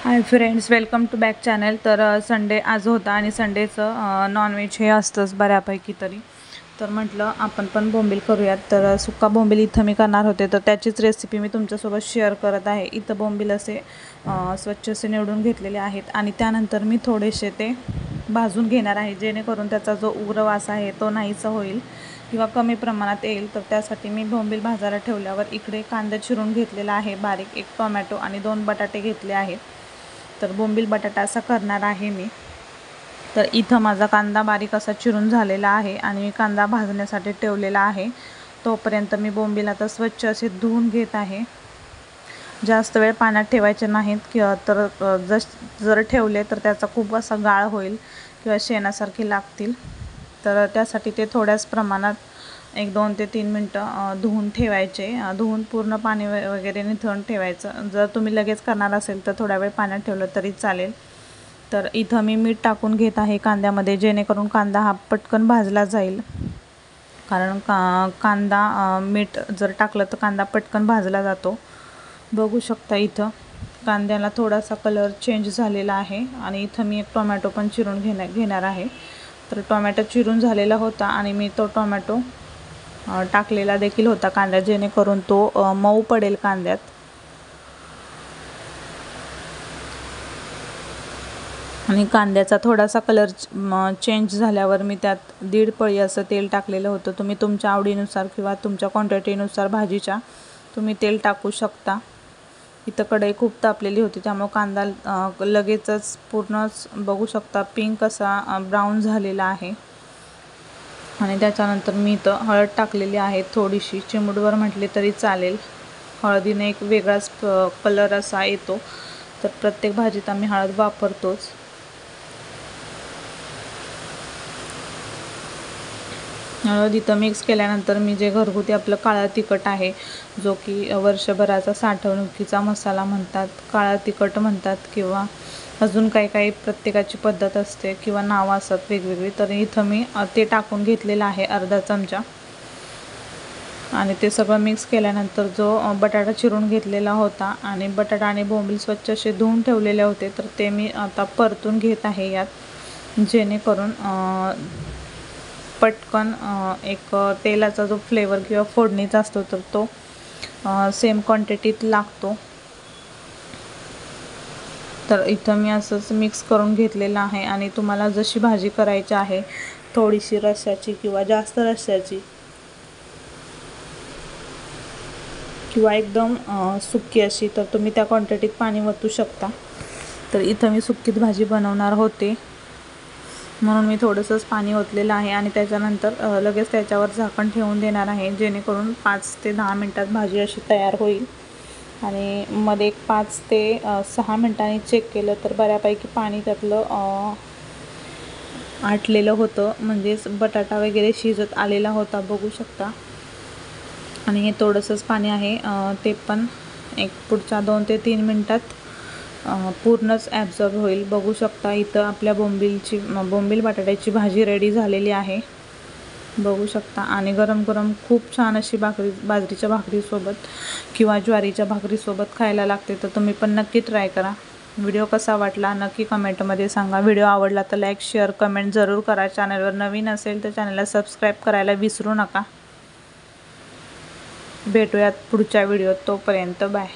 High friends, welcome to back channel. तर Sunday आज होता आणि संडेचं नॉनव्हेज हे असतंच बऱ्यापैकी तरी। तर म्हटलं आपण पण बोंबील करूयात। तर सुक्का बोंबील इथं मी करणार होते, तर त्याचीच रेसिपी मी तुमच्यासोबत शेअर करत आहे। इथं बोंबील असे स्वच्छ असे निवडून घेतलेले आहेत आणि त्यानंतर मी थोडेसे ते भाजून घेणार आहे, जेणेकरून त्याचा जो उग्र वास आहे तो नाहीसा होईल किंवा कमी प्रमाणात येईल। तर त्यासाठी मी बोंबील भाजायला ठेवल्यावर इकडे कांदा चिरून घेतलेला आहे बारीक, एक टोमॅटो आणि 2 बटाटे घेतले आहेत। तर बोंबील बटाटा असा करणार आहे मी। तर इथं माझा कांदा बारीक असा चिरून झालेला आहे आणि मी कांदा भाजण्यासाठी ठेवलेला आहे। तोपर्यंत मी बोंबील आता स्वच्छ असे धुवून घेत आहे। जास्त वेळ पाण्यात ठेवायचे नाहीत किंवा तर जर ठेवले तर त्याचा खूप असा गाळ होईल किंवा शेणासारखे लागतील। तर त्यासाठी ते थोड्याच प्रमाणात 1-2 ते 3 मिनटं धुवून ठेवायचे। धुवून पूर्ण पाणी वगैरे निथळून ठेवायचं। जर तुम्ही लगेच करणार असेल तर थोडा वेळ पाण्यात ठेवलं तरी चालेल। तर इथं मी मीठ टाकून घेत आहे कांद्यामध्ये, जेणेकरून कांदा हा पटकन भाजला जाईल। कारण कांदा मीठ जर टाकलं तर कांदा पटकन भाजला जातो। बघू शकता इथं कांद्याला थोडासा कलर चेंज झालेला आहे आणि इथं मी एक टोमॅटो पण चिरून घेणार आहे। तर टोमॅटो चिरून झालेला होता आणि मी तो टोमॅटो टाकलेला देखील होता कांद्यात, जेणेकरून तो मऊ पडेल कांद्यात। आणि कांद्याचा थोडासा कलर चेंज झाल्यावर मी त्यात 1.5 पळी असं तेल टाकलेलं होतं। तुम्ही तुमच्या आवडीनुसार किंवा तुमच्या क्वांटिटीनुसार भाजीच्या तुम्ही तेल टाकू शकता। इथं कढई खूप तापलेली होती, त्यामुळे कांदा लगेचच पूर्णच बघू शकता पिंक असा ब्राऊन झालेला आहे। आणि त्याच्यानंतर मी इथं हळद टाकलेली आहे, थोडीशी चिमूटभर म्हटले तरी चालेल। हळदीने एक वेगळाच कलर असा येतो, तर प्रत्येक भाजीत आम्ही हळद वापरतोच। हळद इथं मिक्स केल्यानंतर मी जे घरगुती आपलं काळा तिखट आहे, जो की वर्षभराचा साठवणुकीचा मसाला म्हणतात, काळा तिखट म्हणतात किंवा अजून काही प्रत्येकाची पद्धत असते किंवा नावं असतात वेगवेगळी। तर इथं मी ते टाकून घेतलेलं आहे अर्धा चमचा। आणि ते सगळं मिक्स केल्यानंतर जो बटाटा चिरून घेतलेला होता आणि बटाटा आणि बोंबील स्वच्छ असे धुवून ठेवलेले होते, तर ते मी आता परतून घेत आहे यात, जेणेकरून पटकन एक तेलाचा जो फ्लेवर किंवा फोडणीचा असतो तर तो सेम क्वांटिटीत लागतो। तर इथं मी असंच मिक्स करून घेतलेलं आहे। आणि तुम्हाला जशी भाजी करायची आहे, थोडीशी रस्स्याची किंवा जास्त रस्स्याची किंवा एकदम सुक्की अशी, तर तुम्ही त्या क्वांटिटीत पाणी ओतू शकता। तर इथं मी सुक्कीच भाजी बनवणार होते, म्हणून मी थोडंसंच पाणी ओतलेलं आहे आणि त्याच्यानंतर लगेच त्याच्यावर झाकण ठेवून देणार आहे, जेणेकरून 5 ते 10 मिनटात भाजी अशी तयार होईल। आणि मध्ये एक 5 ते 6 मिनटांनी चेक केलं तर बऱ्यापैकी पाणी त्यातलं आटलेलं होतं, म्हणजेच बटाटा वगैरे शिजत आलेला होता, बघू शकता। आणि हे थोडंसंच पाणी आहे, ते पण एक पुढच्या 2 ते 3 मिनटात पूर्णच ॲब्झॉर्ब होईल। बघू शकता इथं आपल्या बोंबील बटाट्याची भाजी रेडी झालेली आहे, बघू शकता। आणि गरम गरम खूप छान अशी बाजरीच्या भाकरीसोबत किंवा ज्वारीच्या भाकरीसोबत खायला लागते। तर तुम्ही पण नक्की ट्राय करा। व्हिडिओ कसा वाटला नक्की कमेंटमध्ये सांगा। व्हिडिओ आवडला तर लाईक, शेअर, कमेंट जरूर करा। चॅनलवर नवीन असेल तर चॅनलला सबस्क्राईब करायला विसरू नका। भेटूयात पुढच्या व्हिडिओत, तोपर्यंत बाय।